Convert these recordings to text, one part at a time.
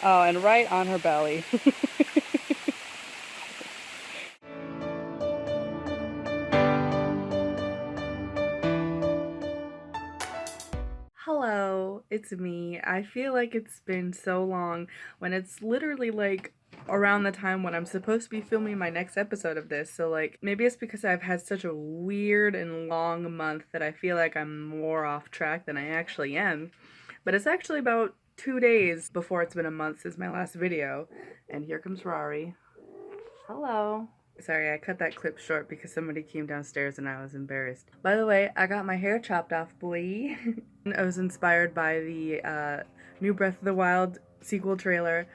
Oh, and right on her belly. Hello, it's me. I feel like it's been so long when it's literally like around the time when I'm supposed to be filming my next episode of this. So like maybe it's because I've had such a weird and long month that I feel like I'm more off track than I actually am. But it's actually about 2 days before it's been a month since my last video. And here comes Rari. Hello. Sorry, I cut that clip short because somebody came downstairs and I was embarrassed. By the way, I got my hair chopped off, boy. I was inspired by the new Breath of the Wild sequel trailer.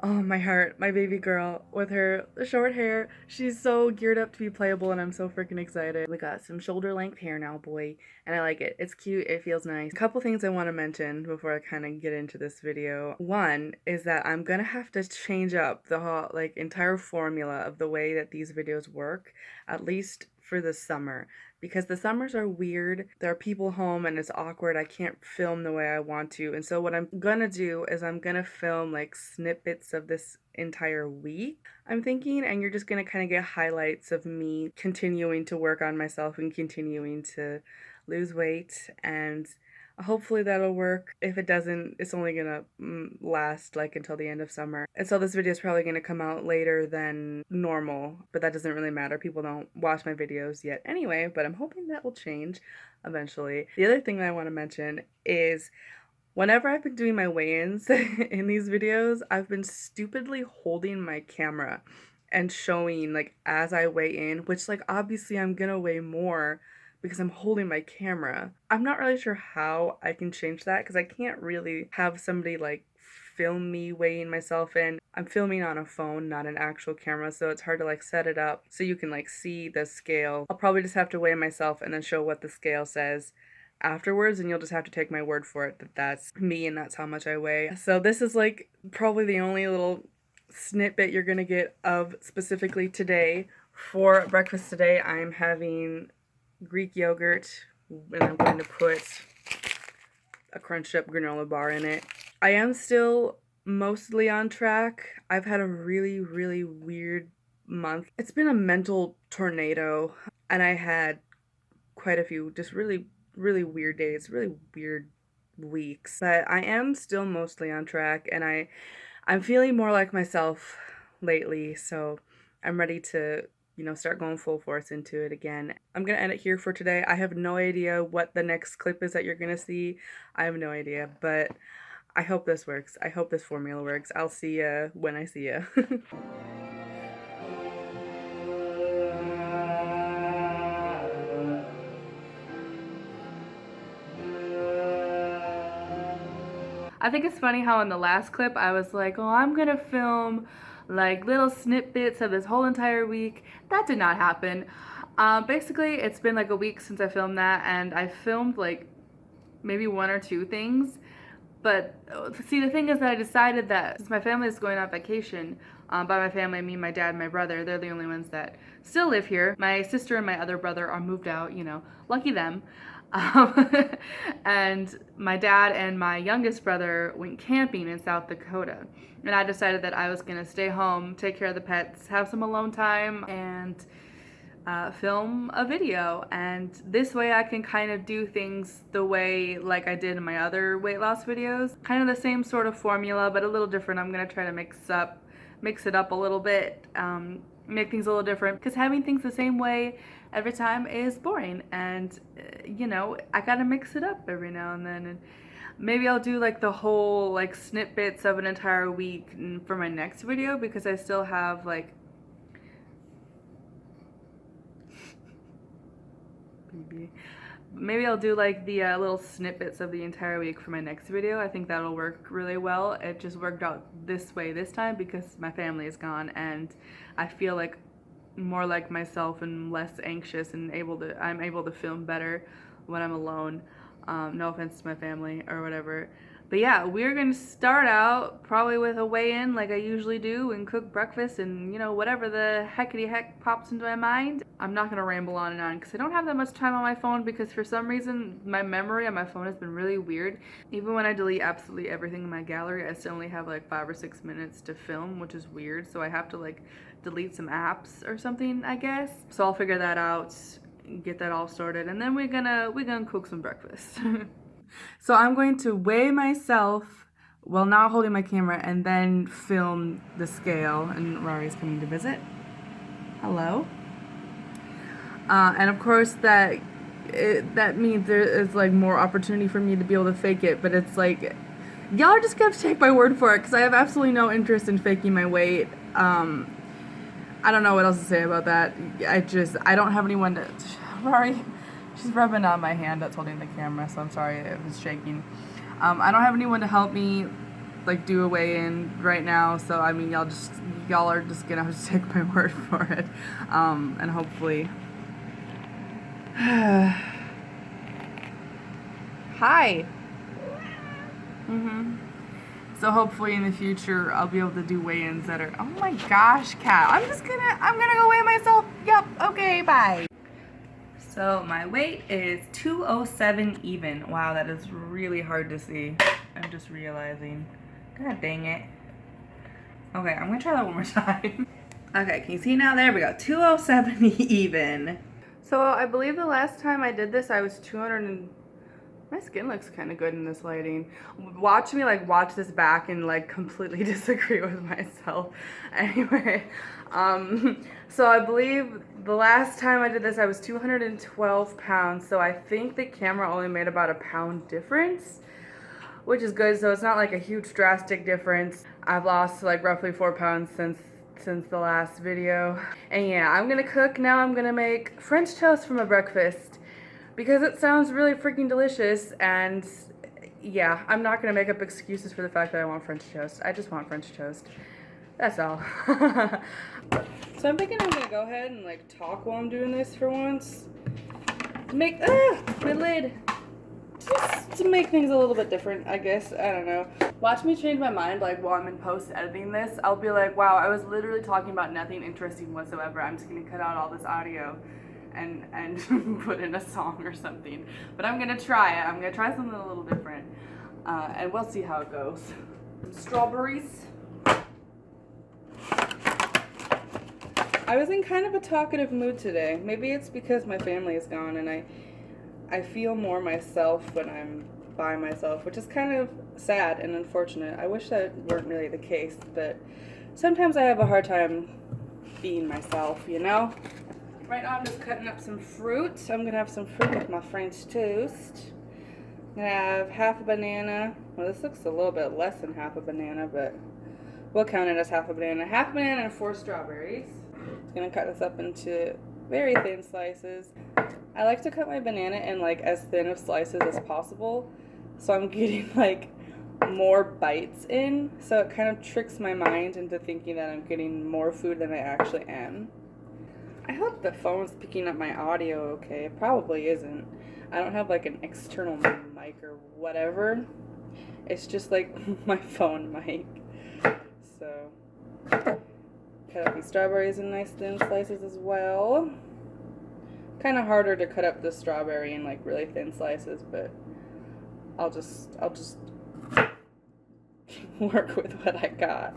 Oh, my heart, my baby girl with her short hair. She's so geared up to be playable and I'm so freaking excited. We got some shoulder length hair now, boy, and I like it. It's cute, it feels nice. A couple things I want to mention before I kind of get into this video. One is that I'm gonna have to change up the whole, like, entire formula of the way that these videos work, at least for the summer, because the summers are weird. There are people home and it's awkward. I can't film the way I want to. And so what I'm gonna do is I'm gonna film like snippets of this entire week, I'm thinking, and you're just gonna kind of get highlights of me continuing to work on myself and continuing to lose weight, and hopefully that'll work. If it doesn't, it's only gonna last like until the end of summer. And so this video is probably gonna come out later than normal, but that doesn't really matter. People don't watch my videos yet anyway, but I'm hoping that will change eventually. The other thing that I want to mention is whenever I've been doing my weigh-ins in these videos, I've been stupidly holding my camera and showing like as I weigh in, which like obviously I'm gonna weigh more because I'm holding my camera. I'm not really sure how I can change that because I can't really have somebody like film me weighing myself in. I'm filming on a phone, not an actual camera, so it's hard to like set it up so you can like see the scale. I'll probably just have to weigh myself and then show what the scale says afterwards, and you'll just have to take my word for it that that's me and that's how much I weigh. So this is like probably the only little snippet you're gonna get of specifically today. For breakfast today, I'm having Greek yogurt, and I'm going to put a crunched up granola bar in it. I am still mostly on track. I've had a really, really weird month. It's been a mental tornado, and I had quite a few just really, really weird days, really weird weeks. But I am still mostly on track, and I'm feeling more like myself lately, so I'm ready to, start going full force into it again. I'm gonna end it here for today. I have no idea what the next clip is that you're gonna see. I have no idea, but I hope this works. I hope this formula works. I'll see ya when I see ya. I think it's funny how in the last clip I was like, oh, I'm gonna film like little snippets of this whole entire week. That did not happen. Basically, it's been like a week since I filmed that, and I filmed like maybe one or two things. But see, the thing is that I decided that since my family is going on vacation, by my family I mean my dad and my brother, they're the only ones that still live here. My sister and my other brother are moved out, lucky them. Um, and my dad and my youngest brother went camping in South Dakota. And I decided that I was going to stay home, take care of the pets, have some alone time, and film a video. And this way I can kind of do things the way like I did in my other weight loss videos. Kind of the same sort of formula, but a little different. I'm going to try to mix it up a little bit, make things a little different, because having things the same way every time is boring, and I gotta mix it up every now and then. And maybe I'll do like the whole like snippets of an entire week for my next video, because I still have like maybe I'll do like the little snippets of the entire week for my next video. I think that'll work really well. It just worked out this way this time because my family is gone and I feel like more like myself and less anxious, and I'm able to film better when I'm alone. No offense to my family or whatever. But yeah, we're gonna start out probably with a weigh-in like I usually do and cook breakfast and, you know, whatever the heckity heck pops into my mind. I'm not gonna ramble on and on because I don't have that much time on my phone because for some reason my memory on my phone has been really weird. Even when I delete absolutely everything in my gallery, I still only have like 5 or 6 minutes to film, which is weird. So I have to like delete some apps or something, I guess. So I'll figure that out, get that all sorted, and then we're gonna cook some breakfast. So I'm going to weigh myself while not holding my camera and then film the scale. And Rari's coming to visit. Hello. And of course that means there is like more opportunity for me to be able to fake it. But it's like, y'all are just gonna have to take my word for it because I have absolutely no interest in faking my weight. I don't know what else to say about that. I don't have anyone to... Rari... She's rubbing on my hand that's holding the camera, so I'm sorry if it's shaking. I don't have anyone to help me, like, do a weigh-in right now, so, I mean, y'all are just gonna have to take my word for it. And hopefully... Hi! So hopefully in the future, I'll be able to do weigh-ins that are... Oh my gosh, Kat. I'm gonna go weigh myself. Yep, okay, bye. So my weight is 207 even. Wow, that is really hard to see. I'm just realizing. God dang it. Okay, I'm gonna try that one more time. Okay, can you see now? There we go. 207 even. So I believe the last time I did this, I was 200 and... My skin looks kind of good in this lighting. Watch me like watch this back and like completely disagree with myself. Anyway, so I believe the last time I did this I was 212 pounds. So I think the camera only made about a pound difference, which is good. So it's not like a huge drastic difference. I've lost like roughly 4 pounds since the last video. And yeah, I'm gonna cook now. I'm gonna make French toast for my breakfast. Because it sounds really freaking delicious, and yeah, I'm not gonna make up excuses for the fact that I want French toast. I just want French toast. That's all. So I'm thinking I'm gonna go ahead and like talk while I'm doing this for once. To make, my lid. Just to make things a little bit different, I guess. I don't know. Watch me change my mind like while I'm in post editing this. I'll be like, wow, I was literally talking about nothing interesting whatsoever. I'm just gonna cut out all this audio and put in a song or something. But I'm gonna try it. I'm gonna try something a little different. And we'll see how it goes. Strawberries. I was in kind of a talkative mood today. Maybe it's because my family is gone and I feel more myself when I'm by myself, which is kind of sad and unfortunate. I wish that weren't really the case, but sometimes I have a hard time being myself, you know? Right now I'm just cutting up some fruit. I'm gonna have some fruit with my French toast. I'm gonna have half a banana. Well, this looks a little bit less than half a banana, but we'll count it as half a banana. Half a banana and 4 strawberries. I'm gonna cut this up into very thin slices. I like to cut my banana in like as thin of slices as possible, so I'm getting like more bites in, so it kind of tricks my mind into thinking that I'm getting more food than I actually am. I hope the phone's picking up my audio okay. It probably isn't. I don't have like an external mic or whatever. It's just like my phone mic. So, cut up these strawberries in nice thin slices as well. Kind of harder to cut up the strawberry in like really thin slices, but I'll just work with what I got.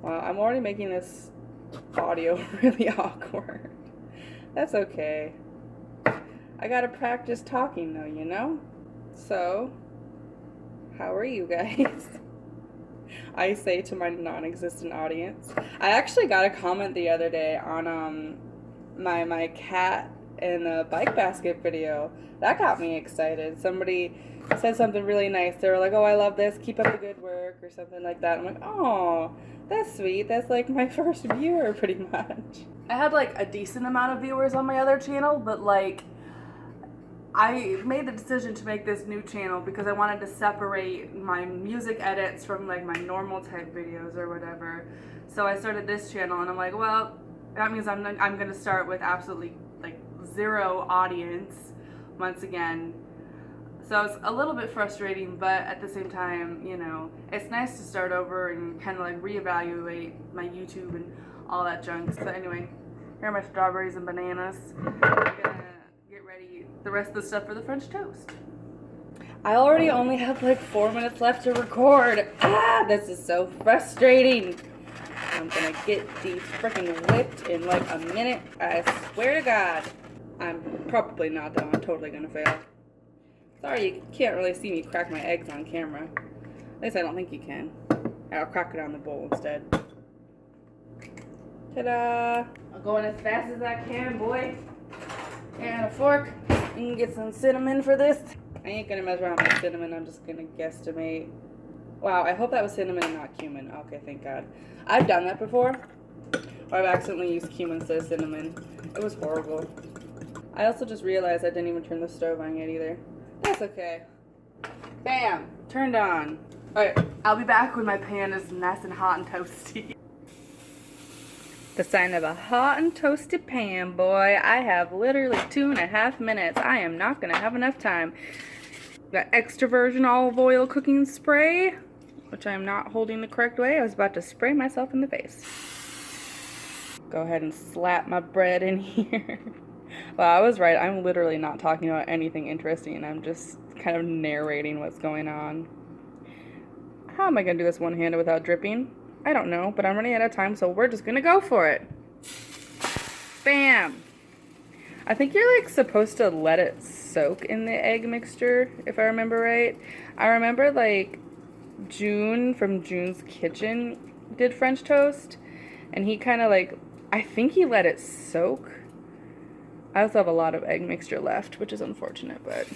Wow, I'm already making this audio really awkward. That's okay. I gotta practice talking though, you know? So, how are you guys? I say to my non-existent audience. I actually got a comment the other day on my cat in a bike basket video. That got me excited. Somebody said something really nice. They were like, oh, I love this. Keep up the good work or something like that. I'm like, oh, that's sweet. That's like my first viewer pretty much. I had like a decent amount of viewers on my other channel, but like I made the decision to make this new channel because I wanted to separate my music edits from like my normal type videos or whatever. So I started this channel and I'm like, well, that means I'm gonna start with absolutely like 0 audience once again. So it's a little bit frustrating, but at the same time, you know, it's nice to start over and kind of like reevaluate my YouTube and all that junk. So anyway, here are my strawberries and bananas. I'm gonna get ready the rest of the stuff for the French toast. I already only have like 4 minutes left to record. This is so frustrating. I'm gonna get these freaking whipped in like a minute. I swear to God. I'm probably not though. I'm totally gonna fail. Sorry you can't really see me crack my eggs on camera. At least I don't think you can. I'll crack it on the bowl instead. Ta-da! I'm going as fast as I can, boy. And a fork. And get some cinnamon for this. I ain't gonna mess around with cinnamon. I'm just gonna guesstimate. Wow, I hope that was cinnamon and not cumin. Okay, thank God. I've done that before. Or I've accidentally used cumin instead of cinnamon. It was horrible. I also just realized I didn't even turn the stove on yet either. That's okay. Bam! Turned on. Alright, I'll be back when my pan is nice and hot and toasty. The sign of a hot and toasted pan, boy. I have literally 2.5 minutes. I am not gonna have enough time. Got extra virgin olive oil cooking spray, which I'm not holding the correct way. I was about to spray myself in the face. Go ahead and slap my bread in here. Well, I was right. I'm literally not talking about anything interesting. I'm just kind of narrating what's going on. How am I going to do this one-handed without dripping? I don't know, but I'm running out of time, so we're just going to go for it. Bam! I think you're like supposed to let it soak in the egg mixture, if I remember right. I remember like June from June's Kitchen did French toast, and he kind of like, I think he let it soak. I also have a lot of egg mixture left, which is unfortunate, but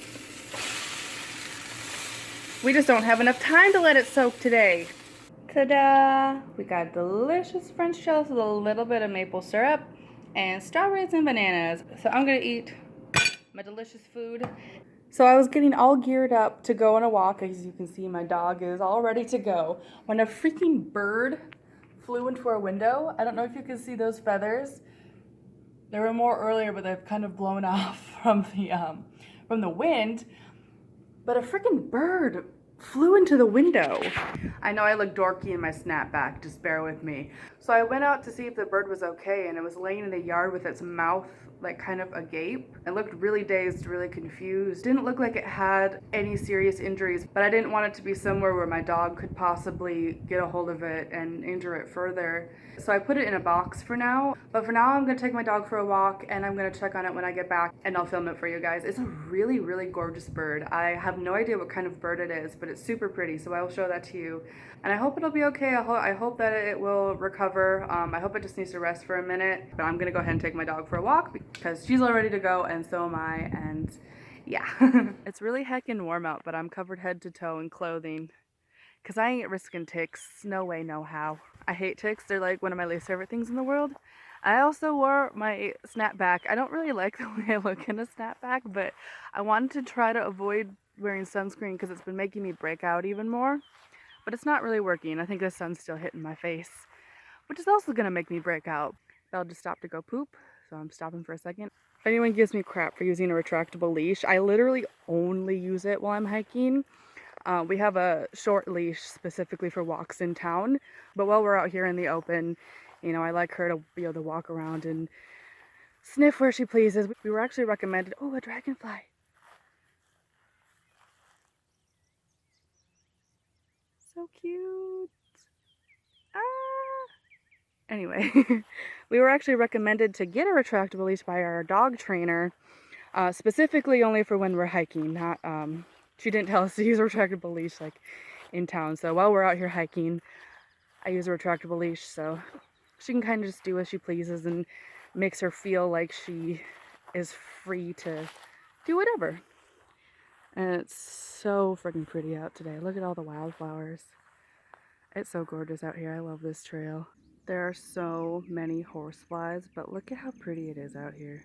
we just don't have enough time to let it soak today. Ta-da! We got delicious French toast with a little bit of maple syrup and strawberries and bananas. So I'm gonna eat my delicious food. So I was getting all geared up to go on a walk. As you can see, my dog is all ready to go when a freaking bird flew into our window. I don't know if you can see those feathers. There were more earlier, but they've kind of blown off from the wind. But a freaking bird flew into the window. I know I look dorky in my snapback, just bear with me. So I went out to see if the bird was okay, and it was laying in the yard with its mouth like kind of agape. It looked really dazed, really confused. Didn't look like it had any serious injuries, but I didn't want it to be somewhere where my dog could possibly get a hold of it and injure it further. So I put it in a box for now, but for now I'm gonna take my dog for a walk and I'm gonna check on it when I get back and I'll film it for you guys. It's a really, really gorgeous bird. I have no idea what kind of bird it is, but it's super pretty, so I will show that to you. And I hope it'll be okay. I hope that it will recover. I hope it just needs to rest for a minute, but I'm gonna go ahead and take my dog for a walk because she's all ready to go and so am I, and yeah. It's really heckin' warm out, but I'm covered head to toe in clothing because I ain't risking ticks. No way, no how. I hate ticks. They're like one of my least favorite things in the world. I also wore my snapback. I don't really like the way I look in a snapback, but I wanted to try to avoid wearing sunscreen because it's been making me break out even more. But it's not really working. I think the sun's still hitting my face, which is also gonna make me break out. Belle just stopped to go poop, so I'm stopping for a second. If anyone gives me crap for using a retractable leash, I literally only use it while I'm hiking. We have a short leash specifically for walks in town, but while we're out here in the open, you know, I like her to be able to walk around and sniff where she pleases. We were actually recommended, oh, a dragonfly. So cute. Ah. Anyway, we were actually recommended to get a retractable leash by our dog trainer, specifically only for when we're hiking, not, she didn't tell us to use a retractable leash like in town. So while we're out here hiking, I use a retractable leash so she can kind of just do as she pleases and makes her feel like she is free to do whatever. And it's so freaking pretty out today. Look at all the wildflowers. It's so gorgeous out here. I love this trail. There are so many horseflies, but look at how pretty it is out here.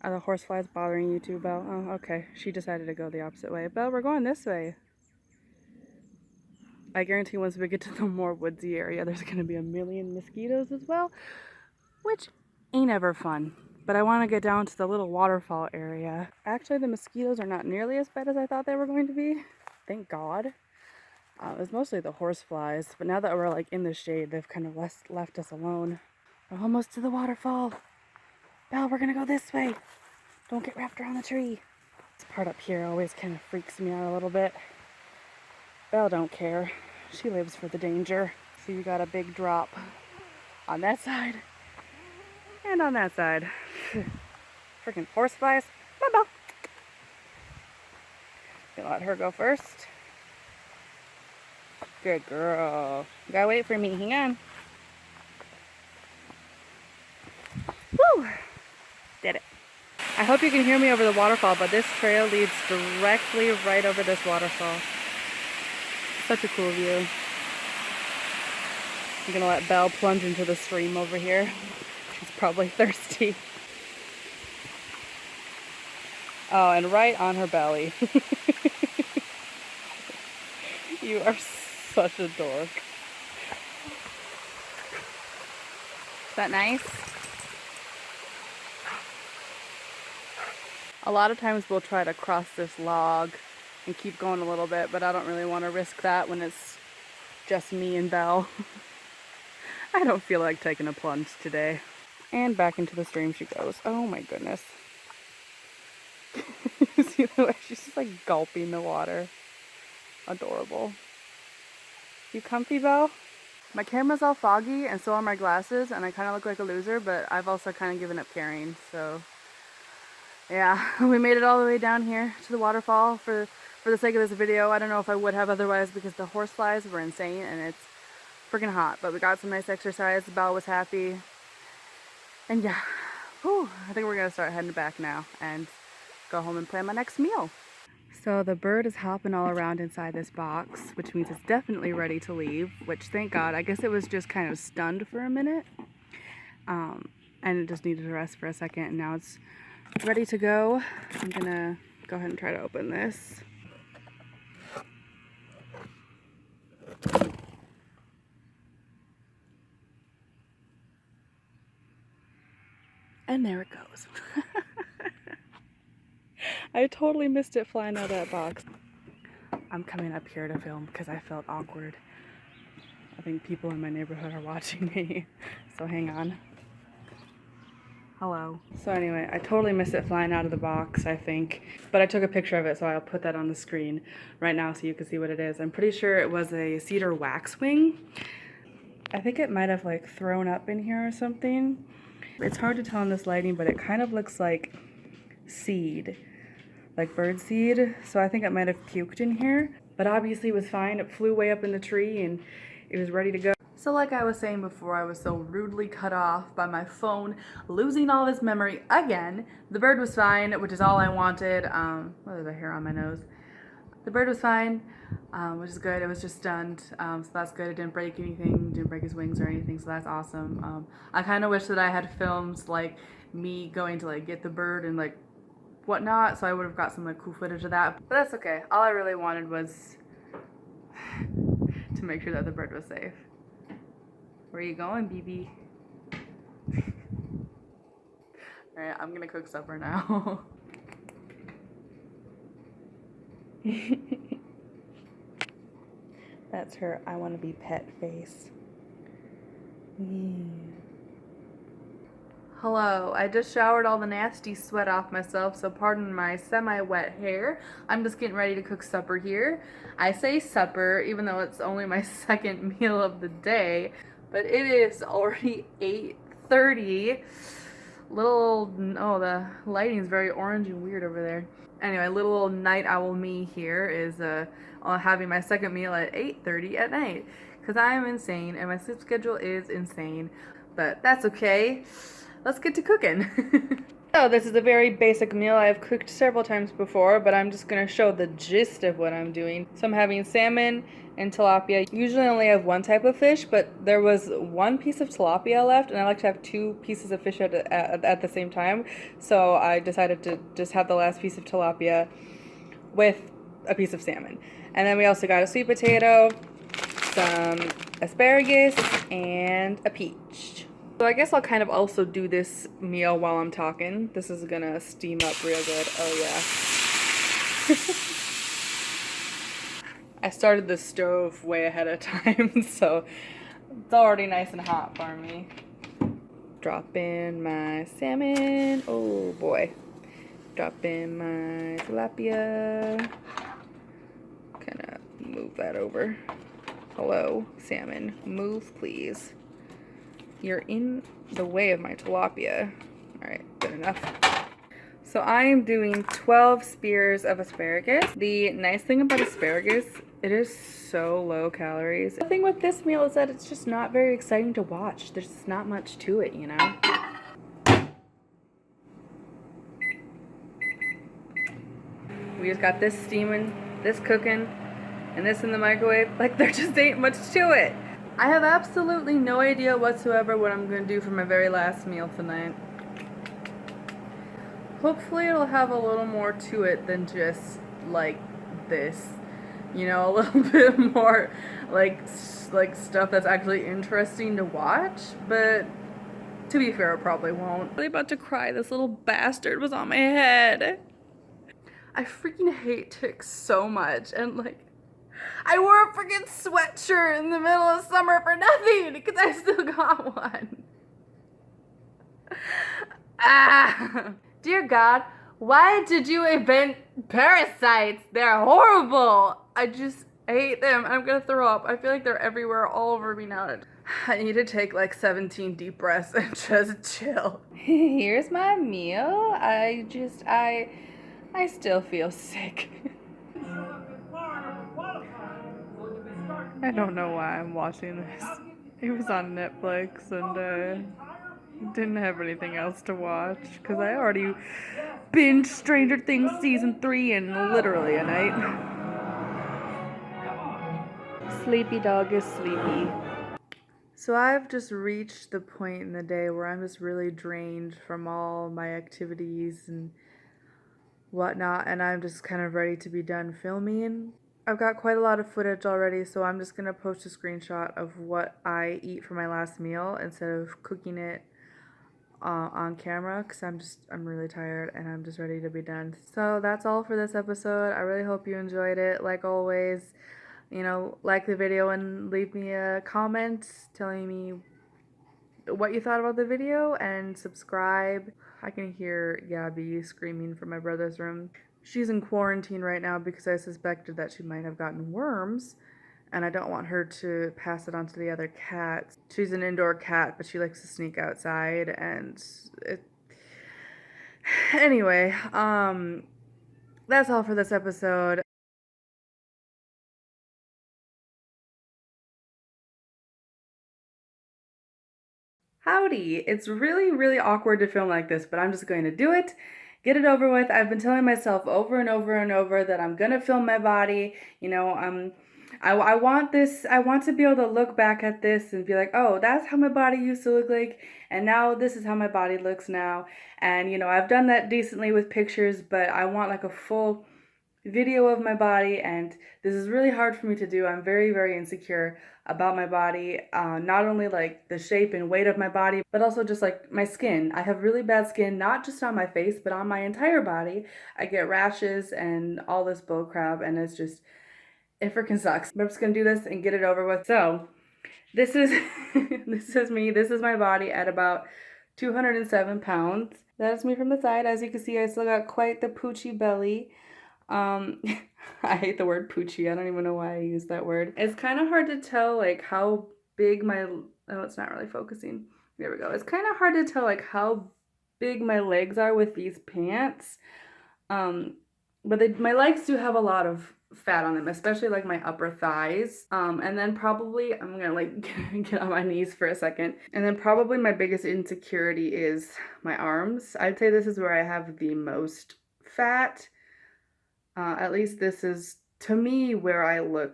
Are the horseflies bothering you too, Belle? Oh, okay. She decided to go the opposite way. Belle, we're going this way. I guarantee once we get to the more woodsy area, there's going to be a million mosquitoes as well, which ain't ever fun. But I want to get down to the little waterfall area. Actually, the mosquitoes are not nearly as bad as I thought they were going to be. Thank God. It was mostly the horse flies, but now that we're like in the shade, they've kind of left us alone. We're almost to the waterfall. Belle, we're gonna go this way. Don't get wrapped around the tree. This part up here always kind of freaks me out a little bit. Belle don't care. She lives for the danger. So you got a big drop on that side and on that side. Freaking horseflies. Bye, Belle. Gonna let her go first. Good girl. You gotta wait for me. Hang on. Woo! Did it. I hope you can hear me over the waterfall, but this trail leads directly right over this waterfall. Such a cool view. I'm gonna let Belle plunge into the stream over here. She's probably thirsty. Oh, and right on her belly. You are such a dork. Is that nice? A lot of times we'll try to cross this log and keep going a little bit, but I don't really want to risk that when it's just me and Belle. I don't feel like taking a plunge today. And back into the stream she goes. Oh my goodness. See the way she's just like gulping the water. Adorable. You comfy, Belle? My camera's all foggy and so are my glasses, and I kind of look like a loser, but I've also kind of given up carrying, so yeah. We made it all the way down here to the waterfall for the sake of this video. I don't know if I would have otherwise because the horseflies were insane and it's freaking hot, but we got some nice exercise. Belle was happy, and yeah, whew, I think we're gonna start heading back now and go home and plan my next meal. So the bird is hopping all around inside this box, which means it's definitely ready to leave, which thank God. I guess it was just kind of stunned for a minute, and it just needed to rest for a second, and now it's ready to go. I'm gonna go ahead and try to open this. And there it goes. I totally missed it flying out of that box. I'm coming up here to film because I felt awkward. I think people in my neighborhood are watching me, so hang on. Hello. So anyway, I totally missed it flying out of the box, I think. But I took a picture of it, so I'll put that on the screen right now so you can see what it is. I'm pretty sure it was a cedar waxwing. I think it might have like thrown up in here or something. It's hard to tell in this lighting, but it kind of looks like seed, like bird seed. So I think it might have puked in here, but obviously it was fine. It flew way up in the tree and it was ready to go. So like I was saying before, I was so rudely cut off by my phone losing all this memory again. The bird was fine, which is all I wanted. What is the hair on my nose? The bird was fine, which is good. It was just stunned, so that's good. It didn't break anything, didn't break his wings or anything, so that's awesome. I kind of wish that I had filmed like me going to like get the bird and like whatnot, so I would have got some like cool footage of that. But that's okay. All I really wanted was to make sure that the bird was safe. Where are you going, BB? Alright, I'm gonna cook supper now. That's her I want to be pet face. Yeah. Hello, I just showered all the nasty sweat off myself, so pardon my semi-wet hair. I'm just getting ready to cook supper here. I say supper, even though it's only my second meal of the day, but it is already 8:30. Oh, the lighting's very orange and weird over there. Anyway, little old night owl me here is having my second meal at 8:30 at night, because I am insane and my sleep schedule is insane, but that's okay. Let's get to cooking. So this is a very basic meal I've cooked several times before, but I'm just going to show the gist of what I'm doing. So I'm having salmon and tilapia. Usually I only have one type of fish, but there was one piece of tilapia left, and I like to have two pieces of fish at the same time. So I decided to just have the last piece of tilapia with a piece of salmon. And then we also got a sweet potato, some asparagus, and a peach. So I guess I'll kind of also do this meal while I'm talking. This is gonna steam up real good. Oh yeah. I started the stove way ahead of time, so it's already nice and hot for me. Drop in my salmon. Oh boy. Drop in my tilapia. Kind of move that over. Hello, salmon. Move, please. You're in the way of my tilapia. Alright, good enough. So I am doing 12 spears of asparagus. The nice thing about asparagus, it is so low calories. The thing with this meal is that it's just not very exciting to watch. There's not much to it, you know? We just got this steaming, this cooking, and this in the microwave. Like, there just ain't much to it. I have absolutely no idea whatsoever what I'm gonna do for my very last meal tonight. Hopefully it'll have a little more to it than just like this, you know, a little bit more like stuff that's actually interesting to watch, but to be fair, it probably won't. I'm really about to cry. This little bastard was on my head. I freaking hate ticks so much, and like, I wore a freaking sweatshirt in the middle of summer for nothing because I still got one. Ah. Dear God, why did you invent parasites? They're horrible. I hate them. I'm gonna throw up. I feel like they're everywhere, all over me now. I need to take like 17 deep breaths and just chill. Here's my meal. I still feel sick. I don't know why I'm watching this. It was on Netflix and didn't have anything else to watch because I already binged Stranger Things season 3 in literally a night. Sleepy dog is sleepy. So I've just reached the point in the day where I'm just really drained from all my activities and whatnot, and I'm just kind of ready to be done filming. I've got quite a lot of footage already, so I'm just gonna post a screenshot of what I eat for my last meal instead of cooking it on camera because I'm really tired and I'm just ready to be done. So that's all for this episode. I really hope you enjoyed it. Like always, you know, like the video and leave me a comment telling me what you thought about the video, and subscribe. I can hear Gabby screaming from my brother's room. She's in quarantine right now because I suspected that she might have gotten worms, and I don't want her to pass it on to the other cats. She's an indoor cat, but she likes to sneak outside, and anyway, that's all for this episode. Howdy! It's really, really awkward to film like this, but I'm just going to do it. Get it over with. I've been telling myself over and over and over that I'm gonna film my body. You know, I want this. I want to be able to look back at this and be like, oh, that's how my body used to look like, and now this is how my body looks now. And you know, I've done that decently with pictures, but I want like a full video of my body, and this is really hard for me to do. I'm very, very insecure about my body, not only like the shape and weight of my body, but also just like my skin. I have really bad skin, not just on my face, but on my entire body. I get rashes and all this bull crap, and it freaking sucks. But I'm just gonna do this and get it over with. So this is this is me. This is my body at about 207 pounds. That is me from the side. As you can see, I still got quite the poochy belly. I hate the word poochie. I don't even know why I use that word. It's kind of hard to tell like how big oh, it's not really focusing. There we go. It's kind of hard to tell like how big my legs are with these pants. But my legs do have a lot of fat on them, especially like my upper thighs. And then probably, I'm gonna like get on my knees for a second. And then probably my biggest insecurity is my arms. I'd say this is where I have the most fat. At least this is, to me, where I look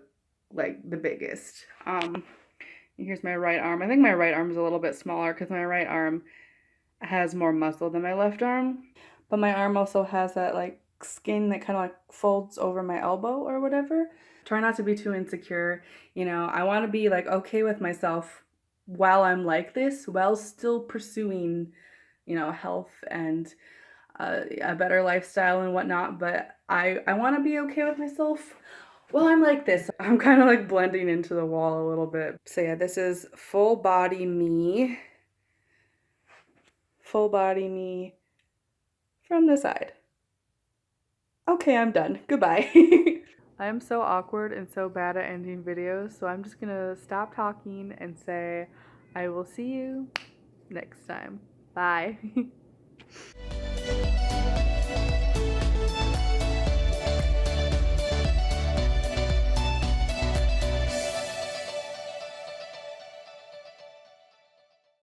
like the biggest. Here's my right arm. I think my right arm is a little bit smaller because my right arm has more muscle than my left arm. But my arm also has that like skin that kind of like folds over my elbow or whatever. Try not to be too insecure. You know, I want to be like okay with myself while I'm like this, while still pursuing, you know, health and a better lifestyle and whatnot. But I want to be okay with myself while I'm like this. I'm kind of like blending into the wall a little bit. So yeah, this is full body me. Full body me from the side. Okay, I'm done. Goodbye. I am so awkward and so bad at ending videos, so I'm just gonna stop talking and say I will see you next time. Bye.